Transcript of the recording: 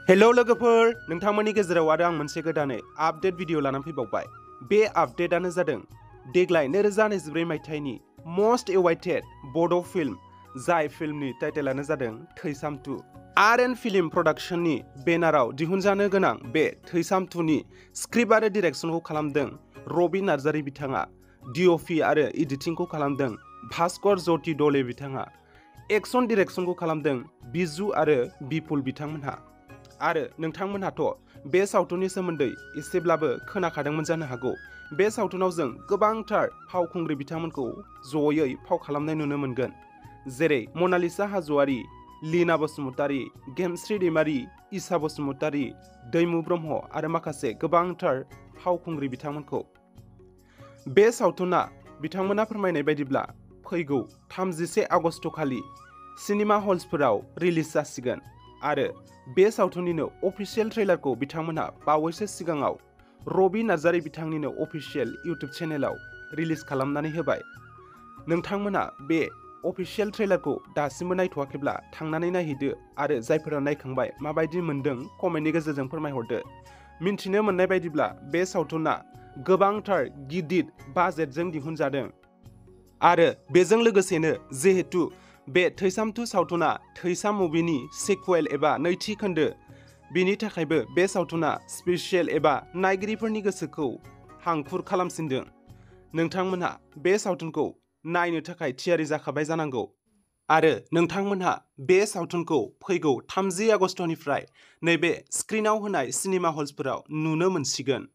Hello लोगोफोर नोंथांमोननि गेजेराव आरो आं मोनसे गोदानै आपडेट भिडिअ लानानै फैबावबाय। बे आपडेटआनो जादों देग्लाय 2024 मायथाइनि मोस्ट एवाइटेड बड' फिल्म, जाय फिल्मनि टाइटेलानो जादों थैसाम 2। आर.एन. फिल्म प्रडाक्शननि बेनाराव दिहुनजानो गोनां बे थैसाम 2 नि स्क्रिप्ट आरो डिरेक्शनखौ खालामदों रबि नार्जारी बिथाङा। डिअपि आरो एडिटिंखौ खालामदों भास्कर ज्योति दले बिथाङा। एक्शन डिरेक्शनखौ खालामदों बिजु आरो बिपुल बिथांमोनहा। आरो नोंथांमोनहाथ' बे सावथुननि सोमोन्दै एसेब्लाबो खोनाखादोंमोन जानो हागौ। बे सावथुनाव जों गोबांथार फावखुंग्रि बिथांमोनखौ जयै फाव खालामनाय नुनो मोनगोन, जेरै मनालिसा हाज'वारी, लीना बसुमतारी, गेमस्रि दैमारी, ईसा बसुमतारी, दैमु ब्रह्म आरो माखासे गोबांथार फावखुंग्रि बिथांमोनखौ। बे सावथुना बिथांमोना फोरमायनाय बायदिब्ला फैगौ 31 आगस्ट खालि सिनेमा हल्सफोराव रिलिज जासिगोन आरो बे सावथुननिनो अफिसियेल ट्रेलारखौ बिथांमोनहा बावैसो सिगाङाव रबि नार्जारी बिथांनिनो अफिसियेल इउटिउब चेनेलाव रिलिज खालामनानै होबाय। नोंथांमोना बे अफिसियेल ट्रेलारखौ दासिमबो नायथ'वाखैब्ला थांनानै नायहैदो आरो जायफोरा नायखांबाय माबायदि मोनदों कमेन्टनि गेजेरजों फोरमायहरदो। मिन्थिनो मोननाय बायदिब्ला बे सावथुना गोबांथार गिदिर बाजेटजों दिहुनजादों आरो बेजों लोगोसेनो जिहेतु बे थैसाम 2 सावथुना थैसाम मुभिनि सिक्वेल एबा नैथि खोन्दो, बिनि थाखायबो बे सावथुना स्पेसियेल एबा नायगिरिफोरनि गोसोखौ हांखुर खालामसिनदों। नोंथांमोनहा बे सावथुनखौ नायनो थाखाय थियारि जाखाबाय जानांगौ आरो नोंथांमोनहा बे सावथुनखौ फैगौ 30 आगस्टनिफ्राय नैबे स्क्रिनाव होनाय सिनेमा हल्सफोराव नुनो मोनसिगोन।